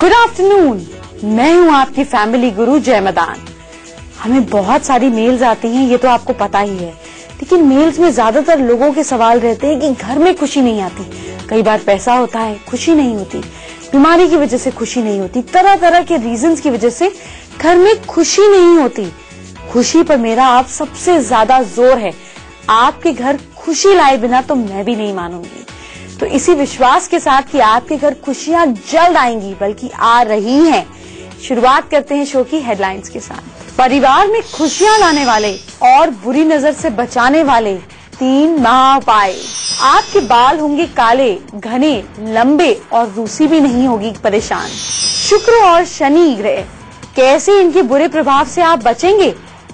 Good afternoon, मैं हूँ आपकी फैमिली गुरु जय मदान। हमें बहुत सारी मेल्स आती हैं, ये तो आपको पता ही है, लेकिन मेल्स में ज्यादातर लोगों के सवाल रहते हैं कि घर में खुशी नहीं आती। कई बार पैसा होता है, खुशी नहीं होती, बीमारी की वजह से खुशी नहीं होती, तरह तरह के रीजंस की वजह से घर में खुशी नहीं होती। खुशी पर मेरा आप सबसे ज्यादा जोर है। आपके घर खुशी लाए बिना तो मैं भी नहीं मानूंगी। तो इसी विश्वास के साथ कि आपके घर खुशियां जल्द आएंगी, बल्कि आ रही हैं, शुरुआत करते हैं शो की हेडलाइंस के साथ। परिवार में खुशियां लाने वाले और बुरी नजर से बचाने वाले 3 महाउपाय। आपके बाल होंगे काले, घने, लंबे और रूसी भी नहीं होगी परेशान। शुक्र और शनि ग्रह, कैसे इनके बुरे प्रभाव से आप बचेंगे,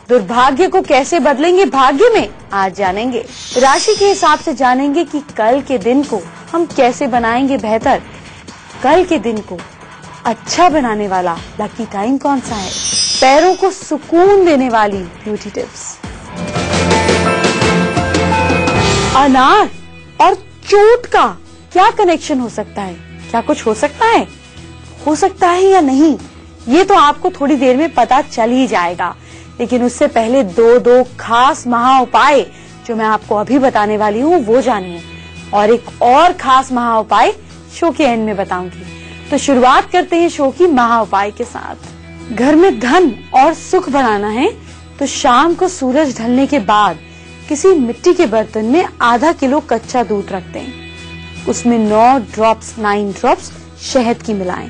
दुर्भाग्य को कैसे बदलेंगे भाग्य में, आज जानेंगे। राशि के हिसाब से जानेंगे कि कल के दिन को हम कैसे बनाएंगे बेहतर। कल के दिन को अच्छा बनाने वाला लकी टाइम कौन सा है। पैरों को सुकून देने वाली ब्यूटी टिप्स। अनार और चोट का क्या कनेक्शन हो सकता है, क्या कुछ हो सकता है या नहीं, ये तो आपको थोड़ी देर में पता चल ही जाएगा। लेकिन उससे पहले दो खास महाउपाय जो मैं आपको अभी बताने वाली हूँ वो जानिए, और एक और खास महाउपाय शो के एंड में बताऊंगी। तो शुरुआत करते हैं शो की महाउपाय के साथ। घर में धन और सुख बनाना है तो शाम को सूरज ढलने के बाद किसी मिट्टी के बर्तन में आधा किलो कच्चा दूध रख दें। उसमें 9 ड्रॉप्स शहद की मिलाएं।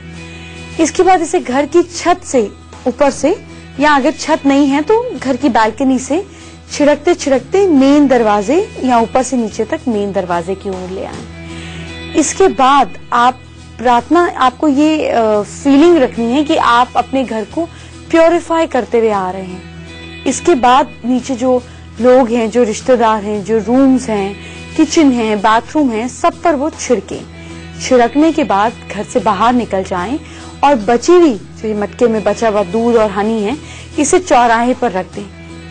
इसके बाद इसे घर की छत से ऊपर से, या अगर छत नहीं है तो घर की बालकनी से छिड़कते छिड़कते मेन दरवाजे या ऊपर से नीचे तक मेन दरवाजे की ओर ले आए। इसके बाद आपको ये फीलिंग रखनी है कि आप अपने घर को प्योरीफाई करते हुए आ रहे हैं। इसके बाद नीचे जो लोग हैं, जो रिश्तेदार हैं, जो रूम्स हैं, किचन है, बाथरूम है, सब पर वो छिड़कने के बाद घर से बाहर निकल जाएं और बची हुई जो मटके में बचा हुआ दूध और हनी है, इसे चौराहे पर रख दें।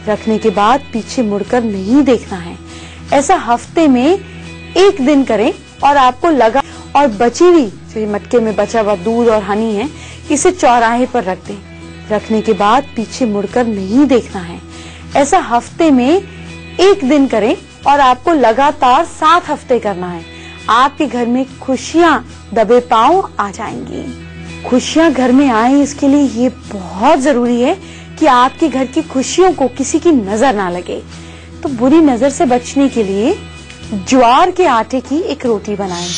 रखने के बाद पीछे मुड़कर नहीं देखना है। ऐसा हफ्ते में 1 दिन करें और आपको लगा, और बची हुई जो मटके में बचा हुआ दूध और हनी है, इसे चौराहे पर रख दें। रखने के बाद पीछे मुड़कर नहीं देखना है। ऐसा हफ्ते में 1 दिन करें और आपको लगातार 7 हफ्ते करना है। आपके घर में खुशियां दबे पांव आ जाएंगी। खुशियां घर में आए, इसके लिए ये बहुत जरूरी है कि आपके घर की खुशियों को किसी की नजर ना लगे। तो बुरी नजर से बचने के लिए ज्वार के आटे की एक रोटी बनाएं।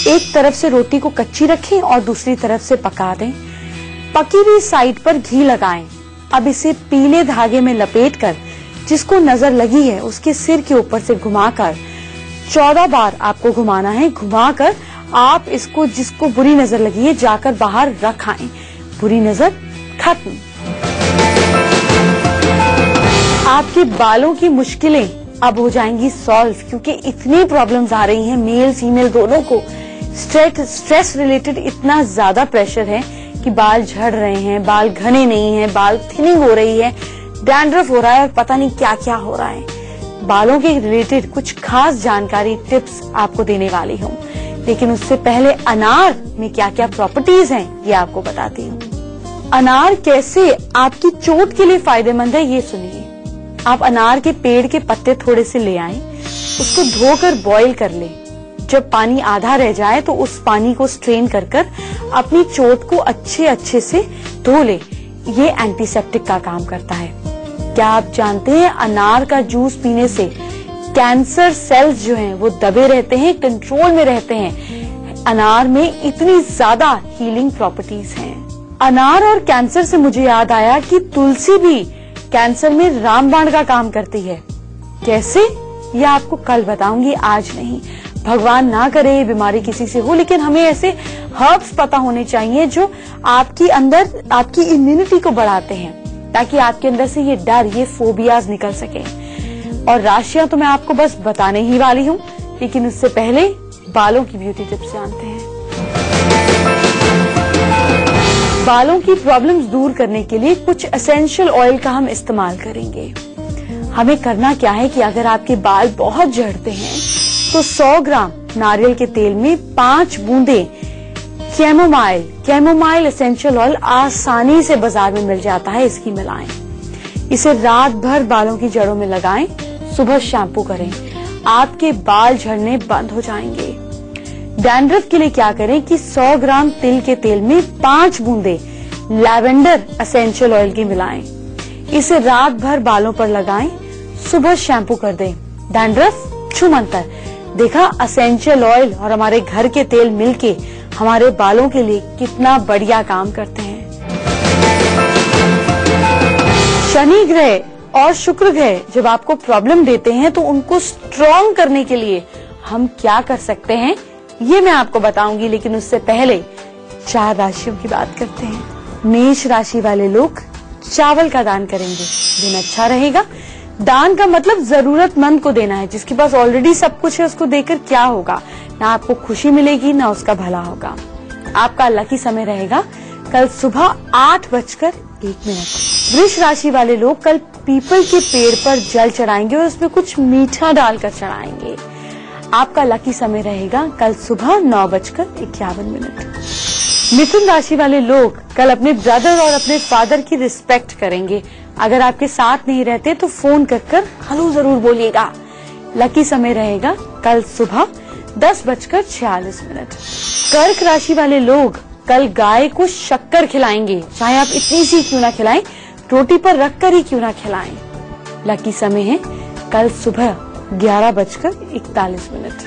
एक तरफ से रोटी को कच्ची रखें और दूसरी तरफ से पका दें। पकी हुई साइड पर घी लगाएं। अब इसे पीले धागे में लपेटकर जिसको नजर लगी है उसके सिर के ऊपर से घुमाकर 14 बार आपको घुमाना है। घुमाकर आप इसको, जिसको बुरी नजर लगी है, जाकर बाहर रख आएं। बुरी नजर खत्म। आपके बालों की मुश्किलें अब हो जाएंगी सॉल्व, क्योंकि इतनी प्रॉब्लम्स आ रही हैं, मेल फीमेल दोनों को। स्ट्रेस रिलेटेड इतना ज्यादा प्रेशर है कि बाल झड़ रहे हैं, बाल घने नहीं है, बाल थिनिंग हो रही है, डैंड्रफ हो रहा है और पता नहीं क्या क्या हो रहा है। बालों के रिलेटेड कुछ खास जानकारी, टिप्स आपको देने वाली हूँ, लेकिन उससे पहले अनार में क्या क्या प्रॉपर्टीज हैं ये आपको बताती हूँ। अनार कैसे आपकी चोट के लिए फायदेमंद है ये सुनिए। आप अनार के पेड़ के पत्ते थोड़े से ले आएं, उसको धोकर बॉईल कर लें। जब पानी आधा रह जाए तो उस पानी को स्ट्रेन कर अपनी चोट को अच्छे से धो ले। ये एंटीसेप्टिक का काम करता है। क्या आप जानते हैं अनार का जूस पीने से कैंसर सेल्स जो हैं वो दबे रहते हैं, कंट्रोल में रहते हैं। अनार में इतनी ज्यादा हीलिंग प्रॉपर्टीज हैं। अनार और कैंसर से मुझे याद आया कि तुलसी भी कैंसर में रामबाण का काम करती है। कैसे, ये आपको कल बताऊंगी, आज नहीं। भगवान ना करे ये बीमारी किसी से हो, लेकिन हमें ऐसे हर्ब्स पता होने चाहिए जो आपकी अंदर आपकी इम्यूनिटी को बढ़ाते हैं, ताकि आपके अंदर से ये डर, ये फोबियाज निकल सके। और राशियां तो मैं आपको बस बताने ही वाली हूँ, लेकिन उससे पहले बालों की ब्यूटी टिप्स जानते हैं। बालों की प्रॉब्लम्स दूर करने के लिए कुछ एसेंशियल ऑयल का हम इस्तेमाल करेंगे। हमें करना क्या है कि अगर आपके बाल बहुत झड़ते हैं तो 100 ग्राम नारियल के तेल में 5 बूंदे कैमोमाइल एसेंशियल ऑयल आसानी से बाजार में मिल जाता है, इसकी मिलाएं। इसे रात भर बालों की जड़ों में लगाएं, सुबह शैम्पू करें, आपके बाल झड़ने बंद हो जाएंगे। डैंड्रफ के लिए क्या करें कि 100 ग्राम तिल के तेल में 5 बूंदे लैवेंडर एसेंशियल ऑयल की मिलाएं। इसे रात भर बालों पर लगाएं, सुबह शैम्पू कर दें। डैंड्रफ छूमंतर। देखा, एसेंशियल ऑयल और हमारे घर के तेल मिलके हमारे बालों के लिए कितना बढ़िया काम करते हैं। शनि ग्रह और शुक्र ग्रह जब आपको प्रॉब्लम देते हैं तो उनको स्ट्रॉन्ग करने के लिए हम क्या कर सकते हैं, ये मैं आपको बताऊंगी। लेकिन उससे पहले 4 राशियों की बात करते हैं। मेष राशि वाले लोग चावल का दान करेंगे, दिन अच्छा रहेगा। दान का मतलब जरूरतमंद को देना है। जिसके पास ऑलरेडी सब कुछ है उसको देकर क्या होगा, ना आपको खुशी मिलेगी ना उसका भला होगा। आपका लकी समय रहेगा कल सुबह 8:01। वृष राशि वाले लोग कल पीपल के पेड़ पर जल चढ़ाएंगे और उसमें कुछ मीठा डालकर चढ़ाएंगे। आपका लकी समय रहेगा कल सुबह 9:51। मिथुन राशि वाले लोग कल अपने ब्रदर और अपने फादर की रिस्पेक्ट करेंगे। अगर आपके साथ नहीं रहते तो फोन कर हेलो जरूर बोलिएगा। लकी समय रहेगा कल सुबह 10:46। कर्क राशि वाले लोग कल गाय को शक्कर खिलाएंगे, चाहे आप इतनी सी क्यों ना खिलाएं, रोटी पर रखकर ही क्यों ना खिलाएं। लकी समय है कल सुबह 11:41।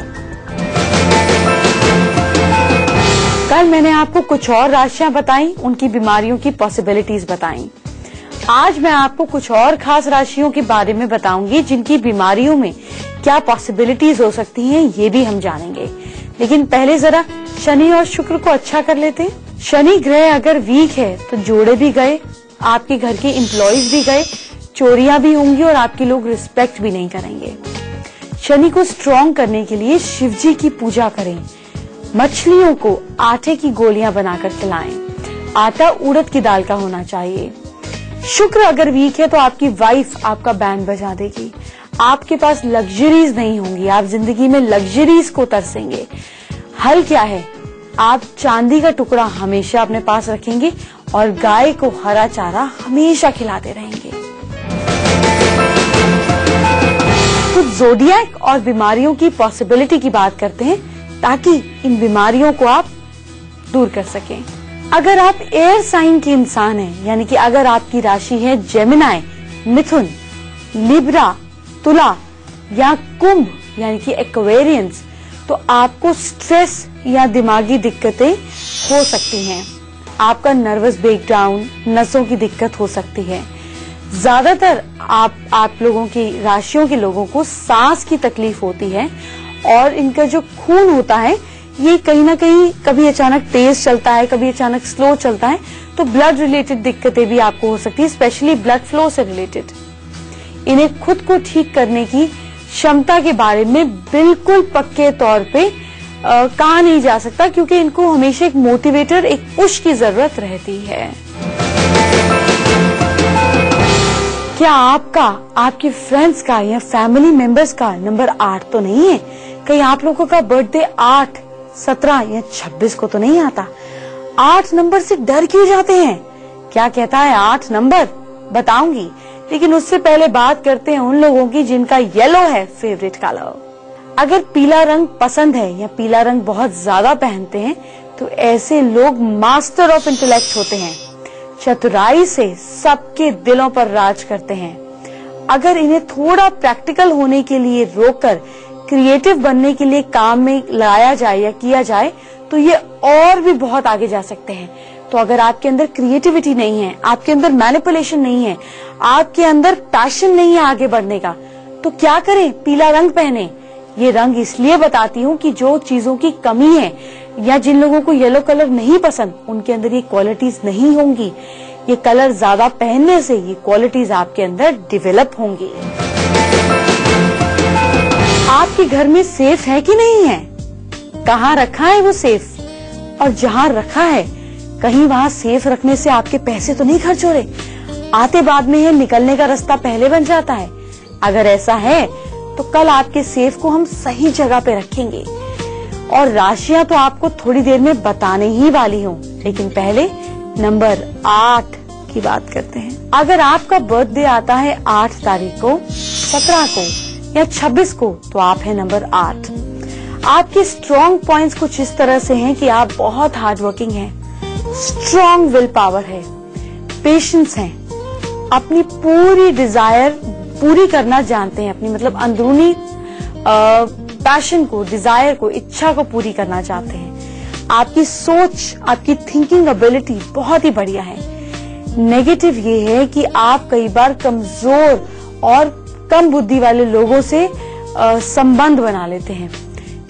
कल मैंने आपको कुछ और राशियां बताई, उनकी बीमारियों की पॉसिबिलिटीज बताई। आज मैं आपको कुछ और खास राशियों के बारे में बताऊंगी जिनकी बीमारियों में क्या पॉसिबिलिटीज हो सकती हैं, ये भी हम जानेंगे। लेकिन पहले जरा शनि और शुक्र को अच्छा कर लेते हैं। शनि ग्रह अगर वीक है तो जोड़े भी गए, आपके घर के एम्प्लॉइज भी गए, चोरियां भी होंगी और आपके लोग रिस्पेक्ट भी नहीं करेंगे। शनि को स्ट्रॉन्ग करने के लिए शिव जी की पूजा करें, मछलियों को आटे की गोलियां बनाकर खिलाएं। आटा उड़द की दाल का होना चाहिए। शुक्र अगर वीक है तो आपकी वाइफ आपका बैंड बजा देगी। आपके पास लग्जरीज नहीं होंगी, आप जिंदगी में लग्जरीज को तरसेंगे। हल क्या है, आप चांदी का टुकड़ा हमेशा अपने पास रखेंगे और गाय को हरा चारा हमेशा खिलाते रहेंगे। कुछ ज़ोडिएक और बीमारियों की पॉसिबिलिटी की बात करते हैं ताकि इन बीमारियों को आप दूर कर सकें। अगर आप एयर साइन के इंसान हैं, यानी कि अगर आपकी राशि है जेमिनाई, मिथुन, लिब्रा, तुला या कुंभ यानी कि एक्वेरियंस, तो आपको स्ट्रेस या दिमागी दिक्कतें हो सकती हैं। आपका नर्वस ब्रेकडाउन, नसों की दिक्कत हो सकती है। ज्यादातर आप लोगों की राशियों के लोगों को सांस की तकलीफ होती है और इनका जो खून होता है ये कहीं ना कहीं कभी अचानक तेज चलता है, कभी अचानक स्लो चलता है, तो ब्लड रिलेटेड दिक्कतें भी आपको हो सकती है, स्पेशली ब्लड फ्लो से रिलेटेड। इन्हें खुद को ठीक करने की क्षमता के बारे में बिल्कुल पक्के तौर पे कहा नहीं जा सकता, क्योंकि इनको हमेशा एक मोटिवेटर, एक पुश की जरूरत रहती है। क्या आपका, आपके फ्रेंड्स का या फैमिली मेंबर्स का नंबर 8 तो नहीं है? कहीं आप लोगों का बर्थडे 8, 17 या 26 को तो नहीं आता? 8 नंबर से डर क्यों जाते हैं? क्या कहता है 8 नंबर, बताऊंगी। लेकिन उससे पहले बात करते हैं उन लोगों की जिनका येलो है फेवरेट कलर। अगर पीला रंग पसंद है या पीला रंग बहुत ज्यादा पहनते हैं तो ऐसे लोग मास्टर ऑफ इंटेलेक्ट होते हैं, चतुराई से सबके दिलों पर राज करते हैं। अगर इन्हें थोड़ा प्रैक्टिकल होने के लिए रोककर क्रिएटिव बनने के लिए काम में लाया जाए या किया जाए तो ये और भी बहुत आगे जा सकते हैं। तो अगर आपके अंदर क्रिएटिविटी नहीं है, आपके अंदर मैनिपुलेशन नहीं है, आपके अंदर पैशन नहीं है आगे बढ़ने का, तो क्या करें? पीला रंग पहने। ये रंग इसलिए बताती हूँ कि जो चीजों की कमी है या जिन लोगों को येलो कलर नहीं पसंद उनके अंदर ये क्वालिटीज नहीं होंगी। ये कलर ज्यादा पहनने से ये क्वालिटीज आपके अंदर डेवलप होंगी। आपके घर में सेफ है कि नहीं है? कहाँ रखा है वो सेफ? और जहाँ रखा है कहीं वहाँ सेफ रखने से आपके पैसे तो नहीं खर्च हो रहे? आते बाद में है, निकलने का रास्ता पहले बन जाता है। अगर ऐसा है तो कल आपके सेफ को हम सही जगह पे रखेंगे। और राशियां तो आपको थोड़ी देर में बताने ही वाली हूँ, लेकिन पहले नंबर 8 की बात करते हैं। अगर आपका बर्थडे आता है 8 तारीख को, 17 को या 26 को, तो आप है नंबर 8। आपके स्ट्रॉन्ग पॉइंट्स कुछ इस तरह से हैं कि आप बहुत हार्ड वर्किंग हैं, स्ट्रॉन्ग विल पावर है, पेशेंस हैं, अपनी पूरी डिजायर पूरी करना जानते हैं, अपनी मतलब अंदरूनी पैशन को, डिजायर को, इच्छा को पूरी करना चाहते हैं। आपकी सोच, आपकी थिंकिंग एबिलिटी बहुत ही बढ़िया है। नेगेटिव ये है कि आप कई बार कमजोर और कम बुद्धि वाले लोगों से संबंध बना लेते हैं,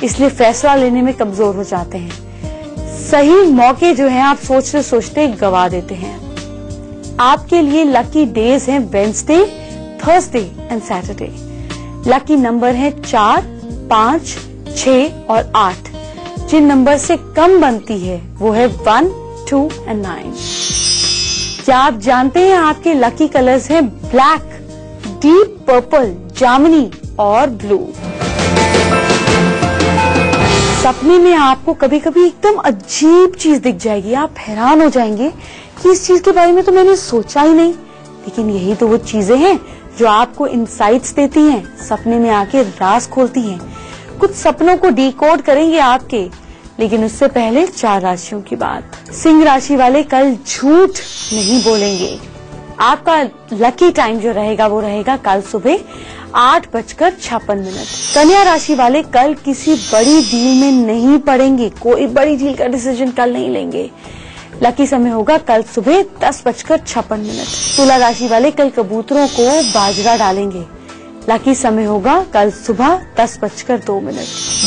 इसलिए फैसला लेने में कमजोर हो जाते हैं। सही मौके जो हैं आप सोचते सोचते गवा देते हैं। आपके लिए लकी डेज हैं Wednesday, Thursday and Saturday. Lucky number है 4, 5, 6 और 8। जिन नंबर से कम बनती है वो है 1, 2 एंड 9। क्या आप जानते हैं आपके लकी कलर्स हैं ब्लैक, डीप पर्पल, जामुनी और ब्लू। सपने में आपको कभी कभी एकदम अजीब चीज दिख जाएगी, आप हैरान हो जाएंगे कि इस चीज के बारे में तो मैंने सोचा ही नहीं, लेकिन यही तो वो चीजें हैं जो आपको इनसाइट्स देती हैं, सपने में आके राज खोलती हैं। कुछ सपनों को डिकोड करेंगे आपके, लेकिन उससे पहले 4 राशियों की बात। सिंह राशि वाले कल झूठ नहीं बोलेंगे। आपका लकी टाइम जो रहेगा वो रहेगा कल सुबह 8:56। कन्या राशि वाले कल किसी बड़ी डील में नहीं पड़ेंगे, कोई बड़ी डील का डिसीजन कल नहीं लेंगे। लकी समय होगा कल सुबह 10:56। तुला राशि वाले कल कबूतरों को बाजरा डालेंगे। लकी समय होगा कल सुबह 10:02।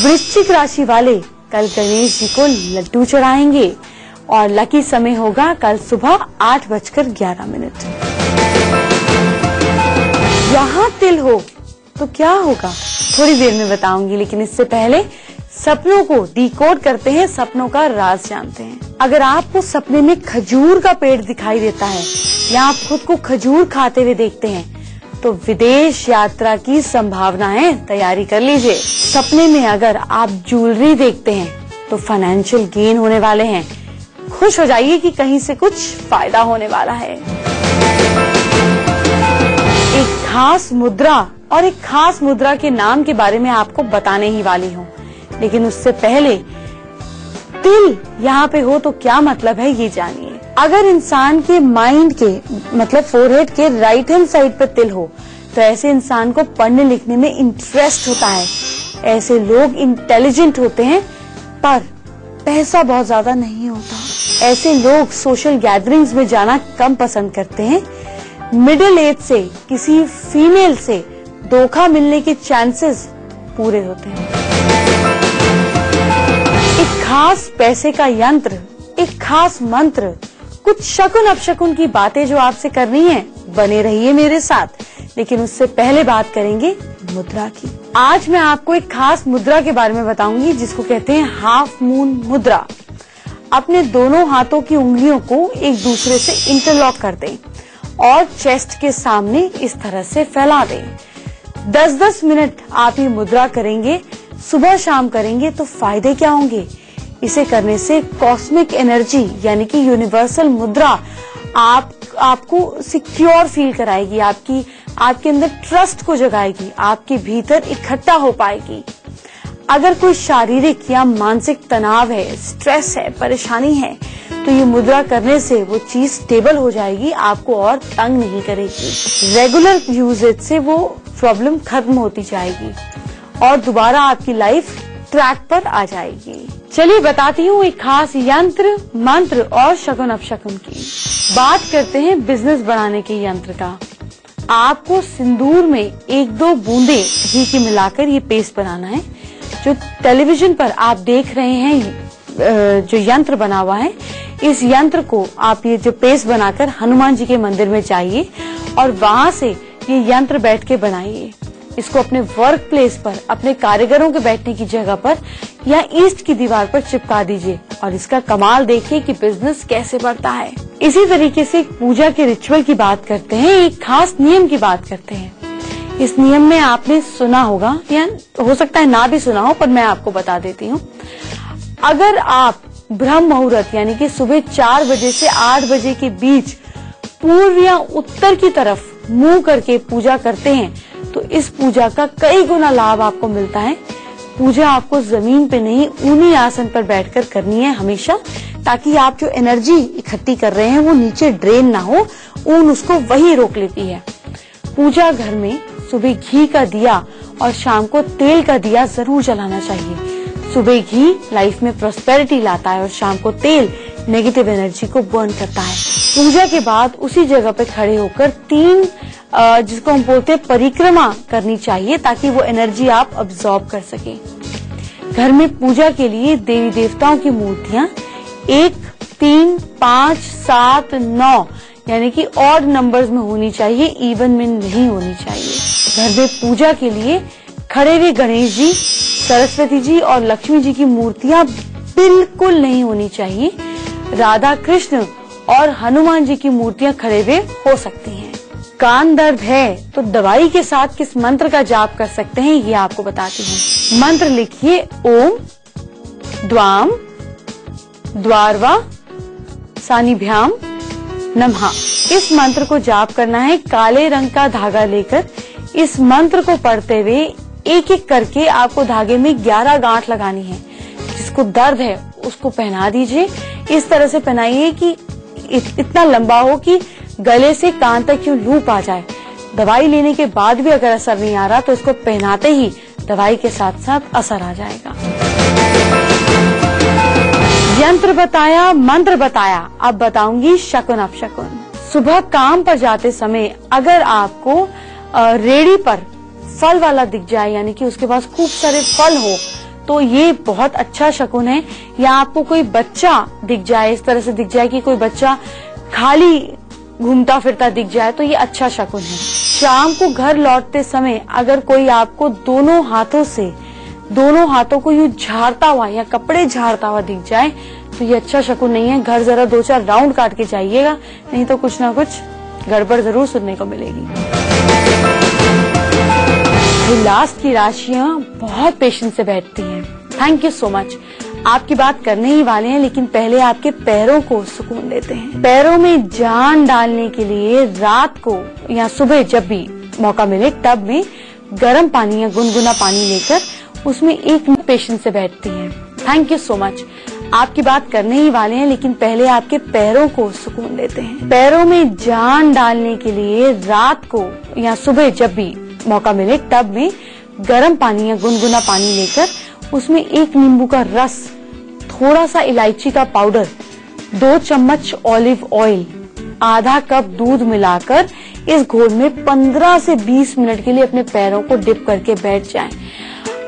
वृश्चिक राशि वाले कल गणेश जी को लड्डू चढ़ाएंगे और लकी समय होगा कल सुबह 8:11। यहाँ तिल हो तो क्या होगा थोड़ी देर में बताऊंगी, लेकिन इससे पहले सपनों को डिकोड करते हैं, सपनों का राज जानते हैं। अगर आपको सपने में खजूर का पेड़ दिखाई देता है या आप खुद को खजूर खाते हुए देखते हैं तो विदेश यात्रा की संभावना है, तैयारी कर लीजिए। सपने में अगर आप ज्वेलरी देखते हैं तो फाइनेंशियल गेन होने वाले हैं, खुश हो जाइए कि कहीं से कुछ फायदा होने वाला है। एक खास मुद्रा और एक खास मुद्रा के नाम के बारे में आपको बताने ही वाली हूँ, लेकिन उससे पहले तिल यहाँ पे हो तो क्या मतलब है ये जानिए। अगर इंसान के माइंड के मतलब फोरहेड के राइट हैंड साइड पर तिल हो तो ऐसे इंसान को पढ़ने लिखने में इंटरेस्ट होता है। ऐसे लोग इंटेलिजेंट होते हैं पर पैसा बहुत ज्यादा नहीं होता। ऐसे लोग सोशल गैदरिंग्स में जाना कम पसंद करते हैं। मिडिल एज से किसी फीमेल से धोखा मिलने के चांसेस पूरे होते हैं। एक खास पैसे का यंत्र, एक खास मंत्र, कुछ शकुन अपशकुन की बातें जो आपसे करनी है, बने रहिए मेरे साथ। लेकिन उससे पहले बात करेंगे मुद्रा की। आज मैं आपको एक खास मुद्रा के बारे में बताऊंगी जिसको कहते हैं हाफ मून मुद्रा। अपने दोनों हाथों की उंगलियों को एक दूसरे से इंटरलॉक कर दें और चेस्ट के सामने इस तरह से फैला दें। 10-10 मिनट आप ये मुद्रा करेंगे, सुबह शाम करेंगे तो फायदे क्या होंगे? इसे करने से कॉस्मिक एनर्जी यानी कि यूनिवर्सल मुद्रा आपको सिक्योर फील कराएगी, आपके अंदर ट्रस्ट को जगाएगी, आपके भीतर इकट्ठा हो पाएगी। अगर कोई शारीरिक या मानसिक तनाव है, स्ट्रेस है, परेशानी है तो ये मुद्रा करने से वो चीज स्टेबल हो जाएगी, आपको और तंग नहीं करेगी। रेगुलर यूजेज से वो प्रॉब्लम खत्म होती जाएगी और दोबारा आपकी लाइफ ट्रैक पर आ जाएगी। चलिए बताती हूँ एक खास यंत्र, मंत्र और शकुन अपशकुन की। बात करते हैं बिजनेस बढ़ाने के यंत्र का। आपको सिंदूर में 1-2 बूंदे घी की मिलाकर ये पेस्ट बनाना है। जो टेलीविजन पर आप देख रहे हैं जो यंत्र बना हुआ है, इस यंत्र को आप ये जो पेस्ट बनाकर हनुमान जी के मंदिर में जाइए और वहां से ये यंत्र बैठ के बनाइए। इसको अपने वर्क प्लेस पर, अपने कारीगरों के बैठने की जगह पर या ईस्ट की दीवार पर चिपका दीजिए और इसका कमाल देखिए कि बिजनेस कैसे बढ़ता है। इसी तरीके से पूजा के रिचुअल की बात करते हैं, एक खास नियम की बात करते हैं। इस नियम में आपने सुना होगा या हो सकता है ना भी सुना हो, पर मैं आपको बता देती हूँ। अगर आप ब्रह्म मुहूर्त यानी कि सुबह 4 बजे से 8 बजे के बीच पूर्व या उत्तर की तरफ मुंह करके पूजा करते हैं तो इस पूजा का कई गुना लाभ आपको मिलता है। पूजा आपको जमीन पे नहीं, ऊनी आसन पर बैठकर करनी है हमेशा, ताकि आप जो एनर्जी इकट्ठी कर रहे हैं वो नीचे ड्रेन ना हो, ऊन उसको वही रोक लेती है। पूजा घर में सुबह घी का दिया और शाम को तेल का दिया जरूर जलाना चाहिए। सुबह घी लाइफ में प्रॉस्पेरिटी लाता है और शाम को तेल नेगेटिव एनर्जी को बर्न करता है। पूजा के बाद उसी जगह पे खड़े होकर 3 जिसको हम बोलते हैं परिक्रमा करनी चाहिए, ताकि वो एनर्जी आप अब्सॉर्ब कर सके। घर में पूजा के लिए देवी देवताओं की मूर्तियां 1, 3, 5, 7, 9 यानी कि ऑड नंबर्स में होनी चाहिए, इवन में नहीं होनी चाहिए। घर में पूजा के लिए खड़े हुए गणेश जी, सरस्वती जी और लक्ष्मी जी की मूर्तियां बिल्कुल नहीं होनी चाहिए। राधा कृष्ण और हनुमान जी की मूर्तियां खड़े हुए हो सकती हैं। कान दर्द है तो दवाई के साथ किस मंत्र का जाप कर सकते हैं ये आपको बताती हूँ। मंत्र लिखिए ओम द्वाम द्वारवा सानिभ्याम नमः। इस मंत्र को जाप करना है। काले रंग का धागा लेकर इस मंत्र को पढ़ते हुए एक एक करके आपको धागे में 11 गांठ लगानी है। जिसको दर्द है उसको पहना दीजिए। इस तरह से पहनाइए कि इतना लंबा हो कि गले से कान तक यूं लूप आ जाए। दवाई लेने के बाद भी अगर असर नहीं आ रहा तो इसको पहनाते ही दवाई के साथ साथ असर आ जाएगा। यंत्र बताया, मंत्र बताया, अब बताऊंगी शकुन अपशकुन। सुबह काम पर जाते समय अगर आपको रेडी पर फल वाला दिख जाए, यानी कि उसके पास खूब सारे फल हो, तो ये बहुत अच्छा शकुन है। या आपको कोई बच्चा दिख जाए, इस तरह से दिख जाए कि कोई बच्चा खाली घूमता फिरता दिख जाए, तो ये अच्छा शकुन है। शाम को घर लौटते समय अगर कोई आपको दोनों हाथों को यूं झाड़ता हुआ या कपड़े झाड़ता हुआ दिख जाए तो ये अच्छा शकुन नहीं है। घर जरा 2-4 राउंड काट के जाइएगा, नहीं तो कुछ ना कुछ गड़बड़ जरूर सुनने को मिलेगी। लास्ट की राशियां बहुत पेशेंस से बैठती हैं। Thank you so much. आपकी बात करने ही वाले हैं, लेकिन पहले आपके पैरों को सुकून देते हैं। पैरों में जान डालने के लिए रात को या सुबह जब भी मौका मिले टब में गर्म पानी या गुनगुना पानी लेकर उसमें एक पेशेंस से बैठती हैं। Thank you so much. आपकी बात करने ही वाले हैं, लेकिन पहले आपके पैरों को सुकून देते हैं। पैरों में जान डालने के लिए रात को या सुबह जब भी मौका मिले टब में गर्म पानी या गुनगुना पानी लेकर उसमें 1 नींबू का रस, थोड़ा सा इलायची का पाउडर, 2 चम्मच ऑलिव ऑयल, आधा कप दूध मिलाकर इस घोल में 15 से 20 मिनट के लिए अपने पैरों को डिप करके बैठ जाएं।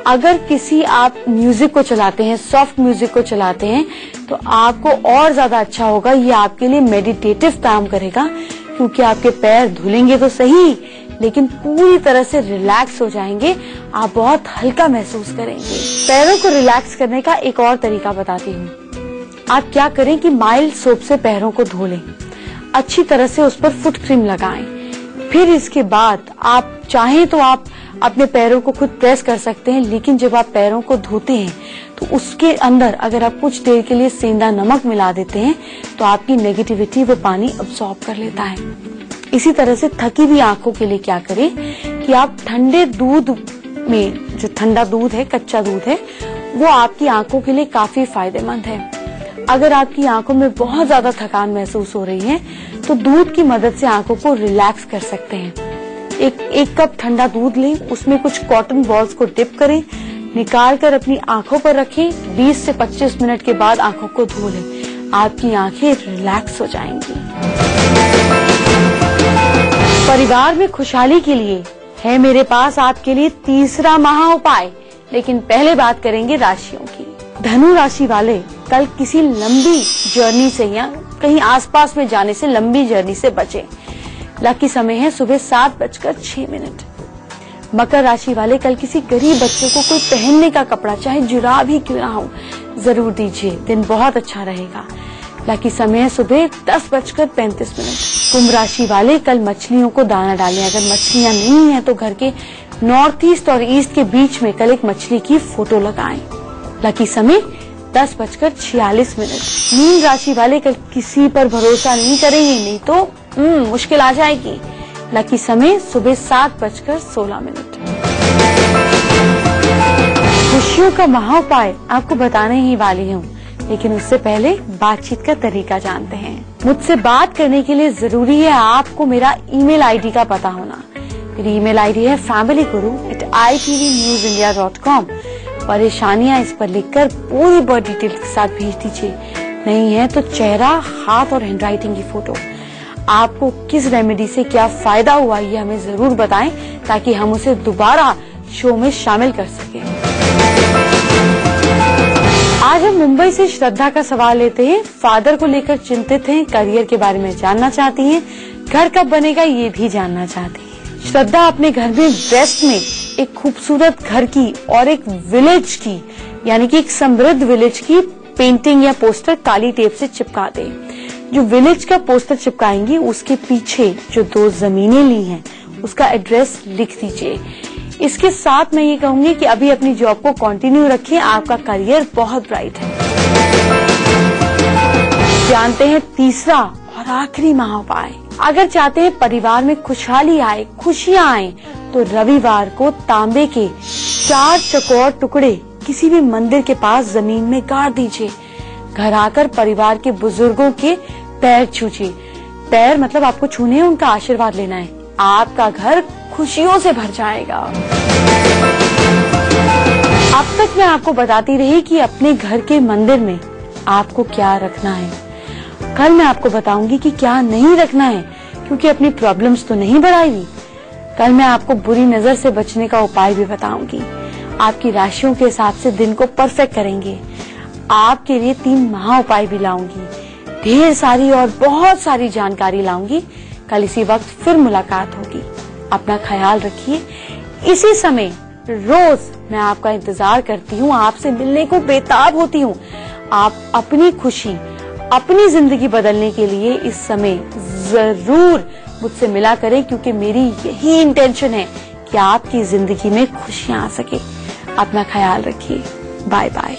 अगर किसी आप म्यूजिक को चलाते हैं, सॉफ्ट म्यूजिक को चलाते हैं, तो आपको और ज्यादा अच्छा होगा। ये आपके लिए मेडिटेटिव काम करेगा, क्योंकि आपके पैर धुलेंगे तो सही, लेकिन पूरी तरह से रिलैक्स हो जाएंगे। आप बहुत हल्का महसूस करेंगे। पैरों को रिलैक्स करने का एक और तरीका बताती हूँ। आप क्या करें कि माइल्ड सोप से पैरों को धो लें, अच्छी तरह से उस पर फुट क्रीम लगाएं। फिर इसके बाद आप चाहें तो आप अपने पैरों को खुद प्रेस कर सकते हैं, लेकिन जब आप पैरों को धोते हैं तो उसके अंदर अगर आप कुछ देर के लिए सेंधा नमक मिला देते हैं तो आपकी नेगेटिविटी वो पानी अब्सॉर्ब कर लेता है। इसी तरह से थकी हुई आंखों के लिए क्या करें कि आप ठंडे दूध में, जो ठंडा दूध है, कच्चा दूध है, वो आपकी आंखों के लिए काफी फायदेमंद है। अगर आपकी आंखों में बहुत ज्यादा थकान महसूस हो रही है तो दूध की मदद से आंखों को रिलैक्स कर सकते हैं। एक कप ठंडा दूध लें, उसमें कुछ कॉटन बॉल्स को डिप करें, निकाल कर अपनी आंखों पर रखें। 20 से 25 मिनट के बाद आंखों को धो लें। आपकी आंखें रिलैक्स हो जाएंगी। परिवार में खुशहाली के लिए है मेरे पास आपके लिए तीसरा महा उपाय, लेकिन पहले बात करेंगे राशियों की। धनु राशि वाले कल किसी लंबी जर्नी से या कहीं आसपास में जाने से, लंबी जर्नी से बचें। लकी समय है सुबह 7:06। मकर राशि वाले कल किसी गरीब बच्चे को कोई पहनने का कपड़ा, चाहे जुराब ही क्यों ना हो, जरूर दीजिए। दिन बहुत अच्छा रहेगा। लकी समय है सुबह 10:35। कुंभ राशि वाले कल मछलियों को दाना डालें। अगर मछलियां नहीं है तो घर के नॉर्थ ईस्ट और ईस्ट के बीच में कल एक मछली की फोटो लगाएं। लकी समय 10:46। मीन राशि वाले कल किसी पर भरोसा नहीं करेंगे, नहीं तो मुश्किल आ जाएगी। लकी समय सुबह 7:16। खुशियों का महाउपाय आपको बताने ही वाली हूँ, लेकिन उससे पहले बातचीत का तरीका जानते हैं। मुझसे बात करने के लिए जरूरी है आपको मेरा ईमेल आईडी का पता होना। मेरी ईमेल आईडी है family@itvnewsindia.com। परेशानियां इस पर लिखकर पूरी बर्थ डिटेल के साथ भेज दीजिए। नहीं है तो चेहरा, हाथ और हैंडराइटिंग की फोटो। आपको किस रेमेडी से क्या फायदा हुआ ये हमें जरूर बताएं, ताकि हम उसे दोबारा शो में शामिल कर सकें। आज हम मुंबई से श्रद्धा का सवाल लेते हैं। फादर को लेकर चिंतित हैं, करियर के बारे में जानना चाहती हैं, घर कब बनेगा ये भी जानना चाहती हैं। श्रद्धा अपने घर में वेस्ट में एक खूबसूरत घर की और एक विलेज की, यानी कि एक समृद्ध विलेज की पेंटिंग या पोस्टर काली टेप से चिपका दे। जो विलेज का पोस्टर चिपकाएंगी उसके पीछे जो 2 जमीनें ली हैं उसका एड्रेस लिख दीजिए। इसके साथ मैं ये कहूंगी कि अभी अपनी जॉब को कंटिन्यू रखें, आपका करियर बहुत ब्राइट है। जानते हैं तीसरा और आखिरी महाउपाय। अगर चाहते हैं परिवार में खुशहाली आए, खुशियां आए, तो रविवार को तांबे के 4 चौकोर टुकड़े किसी भी मंदिर के पास जमीन में गाड़ दीजिए। घर आकर परिवार के बुजुर्गों के पैर छूजिए। पैर मतलब आपको छूने हैं, उनका आशीर्वाद लेना है। आपका घर खुशियों से भर जाएगा। अब तक मैं आपको बताती रही कि अपने घर के मंदिर में आपको क्या रखना है। कल मैं आपको बताऊंगी कि क्या नहीं रखना है, क्योंकि अपनी प्रॉब्लम्स तो नहीं बढ़ाएगी। कल मैं आपको बुरी नजर से बचने का उपाय भी बताऊंगी। आपकी राशियों के हिसाब से दिन को परफेक्ट करेंगे। आपके लिए 3 महा उपाय भी लाऊंगी। ढेर सारी और बहुत सारी जानकारी लाऊंगी। कल इसी वक्त फिर मुलाकात होगी। अपना ख्याल रखिए। इसी समय रोज मैं आपका इंतजार करती हूँ, आपसे मिलने को बेताब होती हूँ। आप अपनी खुशी, अपनी जिंदगी बदलने के लिए इस समय जरूर मुझसे मिला करें, क्योंकि मेरी यही इंटेंशन है कि आपकी जिंदगी में खुशियां आ सके। अपना ख्याल रखिए। Bye bye.